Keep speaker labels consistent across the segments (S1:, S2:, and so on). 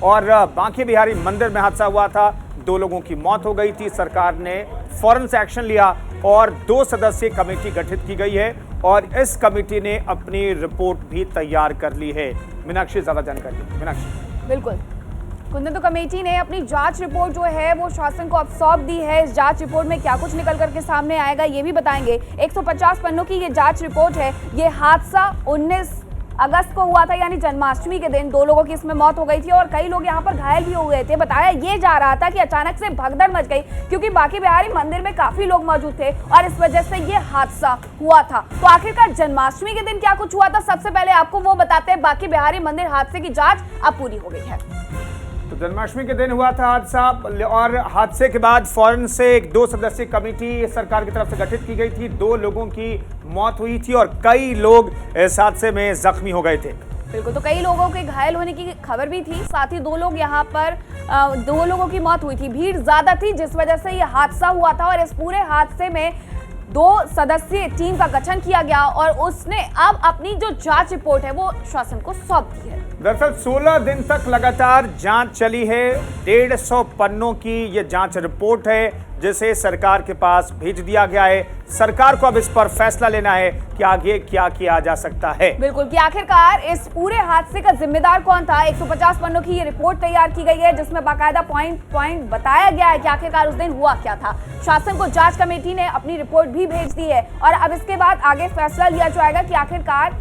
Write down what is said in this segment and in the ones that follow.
S1: और बांके बिहारी मंदिर में हादसा हुआ था। 2 लोगों की मौत हो गई थी। सरकार ने फौरन से एक्शन लिया और 2 सदस्यीय कमेटी गठित की गई है और इस कमेटी ने अपनी रिपोर्ट भी तैयार कर ली है। मीनाक्षी, ज्यादा जानकारी। मीनाक्षी।
S2: बिल्कुल कुंदन, तो कमेटी ने अपनी जांच रिपोर्ट जो है वो शासन को अब सौंप दी है। इस जांच रिपोर्ट में क्या कुछ निकल करके सामने आएगा ये भी बताएंगे। 150 पन्नों की ये जांच रिपोर्ट है। ये हादसा 19 अगस्त को हुआ था, यानी जन्माष्टमी के दिन 2 लोगों की इसमें मौत हो गई थी और कई लोग यहाँ पर घायल भी हो गए थे। बताया ये जा रहा था कि अचानक से भगदड़ मच गई क्योंकि बांके बिहारी मंदिर में काफी लोग मौजूद थे और इस वजह से ये हादसा हुआ था। तो आखिरकार जन्माष्टमी के दिन क्या कुछ हुआ था, सबसे पहले आपको वो बताते हैं। बांके बिहारी मंदिर हादसे की जांच अब पूरी हो गई है।
S1: तो जन्माष्टमी के दिन हुआ था हादसा और हादसे के बाद फौरन से एक 2 सदस्यीय कमेटी सरकार की तरफ से गठित की गई थी। 2 लोगों की मौत हुई थी और कई लोग इस हादसे में जख्मी हो गए थे।
S2: बिल्कुल, तो कई लोगों के घायल होने की खबर भी थी। साथ ही 2 लोग यहाँ पर 2 लोगों की मौत हुई थी। भीड़ ज्यादा थी जिस वजह से ये हादसा हुआ था और इस पूरे हादसे में 2 सदस्यीय टीम का गठन किया गया और उसने अब अपनी जो जांच रिपोर्ट है वो शासन को सौंप दी है।
S1: दरअसल 16 दिन तक लगातार जांच चली है। 150 पन्नों की ये जांच रिपोर्ट है जिसे सरकार के पास भेज दिया गया है। सरकार को अब इस पर फैसला लेना है कि आगे क्या किया जा सकता है।
S2: बिल्कुल, कि आखिरकार इस पूरे हादसे का जिम्मेदार कौन था। 150 पन्नों की ये रिपोर्ट तैयार की गई है जिसमें बाकायदा पॉइंट बताया गया है कि आखिरकार उस दिन हुआ क्या था। शासन को जांच कमेटी ने अपनी रिपोर्ट भी भेज दी है और अब इसके बाद आगे फैसला लिया जाएगा कि आखिरकार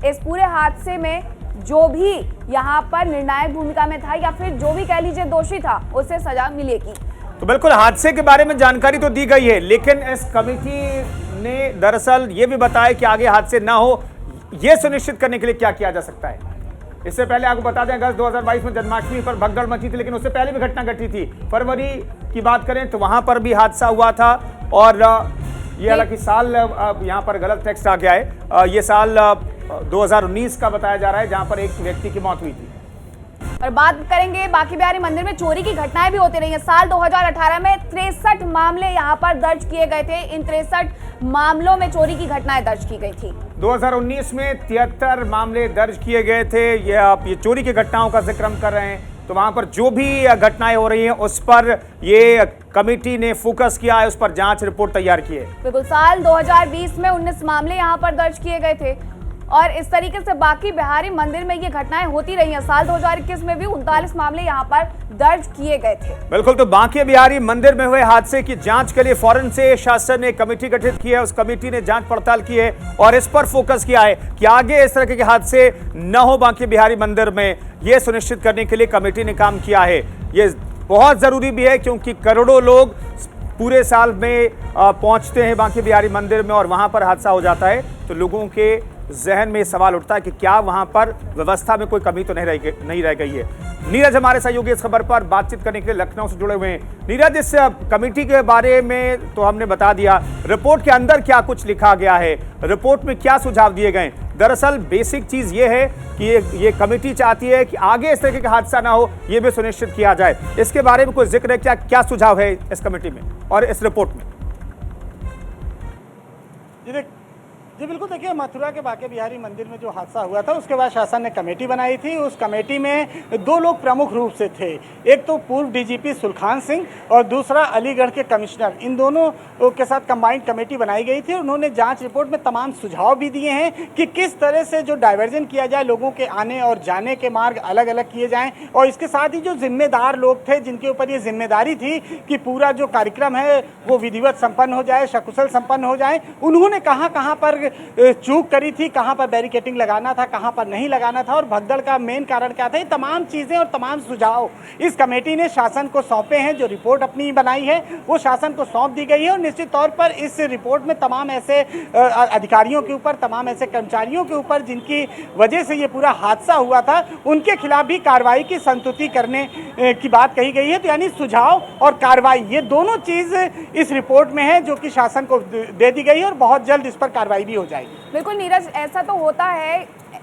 S2: इस पूरे हादसे में जो भी यहाँ पर निर्णायक भूमिका में था या फिर जो भी कह लीजिए दोषी था उसे सजा मिलेगी।
S1: तो बिल्कुल हादसे के बारे में जानकारी तो दी गई है, लेकिन इस कमेटी ने दरअसल ये भी बताया कि आगे हादसे ना हो, यह सुनिश्चित करने के लिए क्या किया जा सकता है। इससे पहले आपको बता दें, अगस्त 2022 में जन्माष्टमी पर भगदड़ मची थी, लेकिन उससे पहले भी घटना घटी थी। फरवरी की बात करें तो वहां पर भी हादसा हुआ था और ये हालांकि साल यहाँ पर गलत टेक्स्ट आ गया है। ये साल 2019 का बताया जा रहा है जहां पर एक व्यक्ति की मौत हुई थी।
S2: और बात करेंगे बांके बिहारी मंदिर में चोरी की घटनाएं भी होती रही हैं। साल 2018 में 63 मामले यहां पर दर्ज किए गए थे। इन 63 मामलों में चोरी की घटनाएं दर्ज की गई थी।
S1: 2019 में 73 मामले दर्ज किए गए थे। ये चोरी की घटनाओं का जिक्र हम कर रहे हैं, तो वहां पर जो भी घटनाएं हो रही हैं उस पर ये कमेटी ने फोकस किया है, उस पर जांच रिपोर्ट तैयार की है।
S2: बिल्कुल, साल 2020 में 19 मामले यहां पर दर्ज किए गए थे और इस तरीके से बांके बिहारी मंदिर में ये घटनाएं होती रही हैं। साल 2021 में भी 39 मामले यहां पर दर्ज किए गए थे।
S1: बिल्कुल, तो बांके बिहारी मंदिर में हुए हादसे की जांच के लिए फौरन से शासन ने कमेटी गठित की है। उस कमेटी ने जांच पड़ताल की है और इस पर फोकस किया है कि आगे इस तरह के हादसे न हो बांके बिहारी मंदिर में। यह सुनिश्चित करने के लिए कमेटी ने काम किया है। ये बहुत जरूरी भी है क्योंकि करोड़ों लोग पूरे साल में पहुंचते हैं बांके बिहारी मंदिर में और वहां पर हादसा हो जाता है तो लोगों के जहन में सवाल उठता है कि क्या वहां पर व्यवस्था में कोई कमी तो नहीं रह गई है। नीरज हमारे सहयोगी इस खबर पर बातचीत करने के लिए लखनऊ से जुड़े हुए हैं। नीरज, इस कमेटी के बारे में तो हमने बता दिया, रिपोर्ट के अंदर क्या कुछ लिखा गया है, रिपोर्ट में क्या सुझाव दिए गए? दरअसल बेसिक चीज ये है कि ये कमेटी चाहती है कि आगे इस तरह का हादसा ना हो, ये भी सुनिश्चित किया जाए। इसके बारे में कोई जिक्र है, क्या सुझाव है इस कमेटी में और इस रिपोर्ट में?
S3: जी बिल्कुल, देखिए मथुरा के बांके बिहारी मंदिर में जो हादसा हुआ था उसके बाद शासन ने कमेटी बनाई थी। उस कमेटी में 2 लोग प्रमुख रूप से थे। एक तो पूर्व डीजीपी सुलखान सिंह और दूसरा अलीगढ़ के कमिश्नर। इन दोनों के साथ कंबाइंड कमेटी बनाई गई थी। उन्होंने जांच रिपोर्ट में तमाम सुझाव भी दिए हैं कि किस तरह से जो डाइवर्जन किया जाए, लोगों के आने और जाने के मार्ग अलग अलग किए जाएँ और इसके साथ ही जो जिम्मेदार लोग थे जिनके ऊपर ये जिम्मेदारी थी कि पूरा जो कार्यक्रम है वो विधिवत संपन्न हो जाए, सकुशल संपन्न हो जाए, उन्होंने कहाँ पर चूक करी थी, कहां पर बैरिकेटिंग लगाना था, कहां पर नहीं लगाना था और भगदड़ का मेन कारण क्या था, ये तमाम चीजें और तमाम सुझाव इस कमेटी ने शासन को सौंपे हैं। जो रिपोर्ट अपनी बनाई है वो शासन को सौंप दी गई है और निश्चित तौर पर इस रिपोर्ट में तमाम ऐसे अधिकारियों के ऊपर, तमाम ऐसे कर्मचारियों के ऊपर जिनकी वजह से ये पूरा हादसा हुआ था, उनके खिलाफ भी कार्रवाई की संस्तुति करने की बात कही गई है। तो यानी सुझाव और कार्रवाई, ये दोनों चीज इस रिपोर्ट में है जो कि शासन को दे दी गई है और बहुत जल्द इस पर कार्रवाई भी हो जाएगी।
S2: बिल्कुल नीरज, ऐसा तो होता है,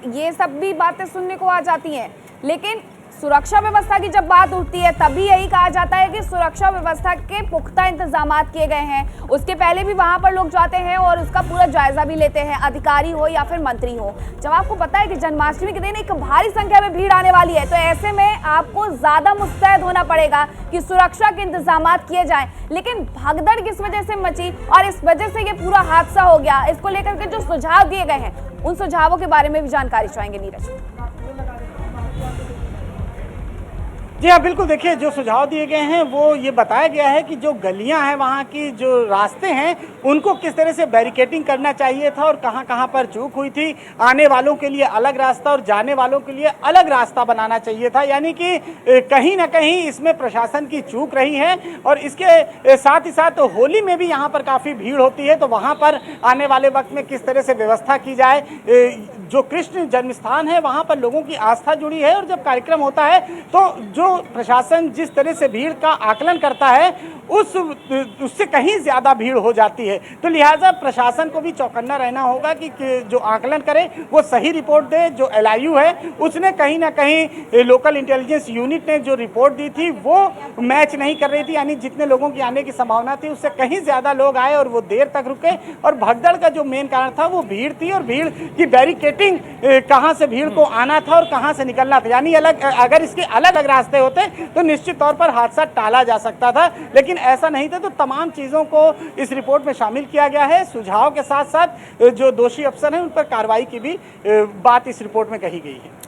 S2: ये सब भी बातें सुनने को आ जाती हैं, लेकिन सुरक्षा व्यवस्था की जब बात उठती है तभी यही कहा जाता है कि सुरक्षा व्यवस्था के पुख्ता इंतजामात किए गए हैं। उसके पहले भी वहां पर लोग जाते हैं और उसका पूरा जायजा भी लेते हैं, अधिकारी हो या फिर मंत्री हो। जब आपको पता है कि जन्माष्टमी के दिन एक भारी संख्या में भीड़ आने वाली है तो ऐसे में आपको ज्यादा मुस्तैद होना पड़ेगा कि सुरक्षा के इंतजामात किए जाएं। लेकिन भगदड़ किस वजह से मची और इस वजह से ये पूरा हादसा हो गया, इसको लेकर के जो सुझाव दिए गए हैं उन सुझावों के बारे में भी जानकारी चाहेंगे नीरज।
S3: जी हाँ, बिल्कुल। देखिए, जो सुझाव दिए गए हैं वो ये बताया गया है कि जो गलियां हैं, वहाँ की जो रास्ते हैं, उनको किस तरह से बैरिकेडिंग करना चाहिए था और कहाँ कहाँ पर चूक हुई थी। आने वालों के लिए अलग रास्ता और जाने वालों के लिए अलग रास्ता बनाना चाहिए था। यानी कि कहीं ना कहीं इसमें प्रशासन की चूक रही है। और इसके साथ ही साथ होली में भी यहाँ पर काफ़ी भीड़ होती है, तो वहाँ पर आने वाले वक्त में किस तरह से व्यवस्था की जाए। जो कृष्ण जन्मस्थान है वहाँ पर लोगों की आस्था जुड़ी है और जब कार्यक्रम होता है तो जो प्रशासन जिस तरह से भीड़ का आकलन करता है उससे कहीं ज़्यादा भीड़ हो जाती है। तो लिहाजा प्रशासन को भी चौकन्ना रहना होगा कि जो आकलन करे वो सही रिपोर्ट दे। जो LIU है उसने कहीं ना कहीं लोकल इंटेलिजेंस यूनिट ने जो रिपोर्ट दी थी वो मैच नहीं कर रही थी। यानी जितने लोगों की आने की संभावना थी उससे कहीं ज़्यादा लोग आए और वो देर तक रुके। और भगदड़ का जो मेन कारण था वो भीड़ थी और भीड़ की बैरिकेटिंग कहाँ से भीड़ को आना था और कहाँ से निकलना था। यानी अगर इसके अलग अलग रास्ते होते तो निश्चित तौर पर हादसा टाला जा सकता था, लेकिन ऐसा नहीं था। तो तमाम चीज़ों को इस रिपोर्ट में शामिल किया गया है। सुझाव के साथ साथ जो दोषी अफसर हैं उन पर कार्रवाई की भी बात इस रिपोर्ट में कही गई है।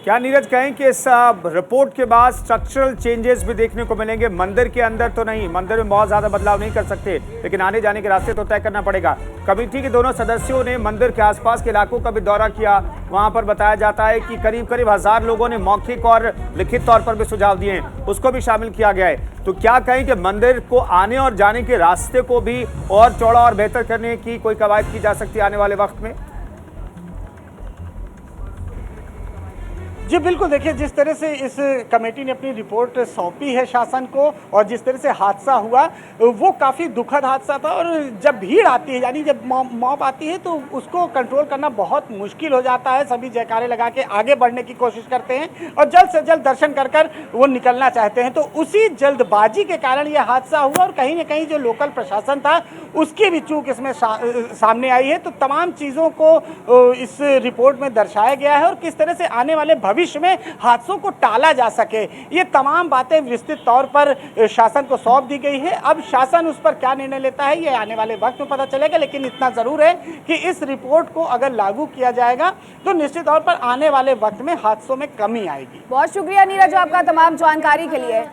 S1: क्या नीरज कहें कि इस रिपोर्ट के बाद स्ट्रक्चरल चेंजेस भी देखने को मिलेंगे? मंदिर के अंदर तो नहीं, मंदिर में बहुत ज़्यादा बदलाव नहीं कर सकते, लेकिन आने जाने के रास्ते तो तय करना पड़ेगा। कमेटी के दोनों सदस्यों ने मंदिर के आसपास के इलाकों का भी दौरा किया। वहां पर बताया जाता है कि करीब करीब 1000 लोगों ने मौखिक और लिखित तौर पर भी सुझाव दिए हैं, उसको भी शामिल किया गया है। तो क्या कहें कि मंदिर को आने और जाने के रास्ते को भी और चौड़ा और बेहतर करने की कोई कवायद की जा सकती है आने वाले वक्त में?
S3: जी बिल्कुल। देखिए, जिस तरह से इस कमेटी ने अपनी रिपोर्ट सौंपी है शासन को और जिस तरह से हादसा हुआ वो काफ़ी दुखद हादसा था। और जब भीड़ आती है, यानी जब मॉब आती है तो उसको कंट्रोल करना बहुत मुश्किल हो जाता है। सभी जयकारे लगा के आगे बढ़ने की कोशिश करते हैं और जल्द से जल्द दर्शन कर कर वो निकलना चाहते हैं। तो उसी जल्दबाजी के कारण ये हादसा हुआ और कहीं ना कहीं जो लोकल प्रशासन था उसकी भी चूक इसमें सामने आई है। तो तमाम चीज़ों को इस रिपोर्ट में दर्शाया गया है और किस तरह से आने वाले भविष्य में हादसों को टाला जा सके, ये तमाम बातें विस्तृत तौर पर शासन को सौंप दी गई है। अब शासन उस पर क्या निर्णय लेता है ये आने वाले वक्त में पता चलेगा, लेकिन इतना जरूर है कि इस रिपोर्ट को अगर लागू किया जाएगा तो निश्चित तौर पर आने वाले वक्त में हादसों में कमी आएगी।
S2: बहुत शुक्रिया नीरज आपका तमाम जानकारी के लिए।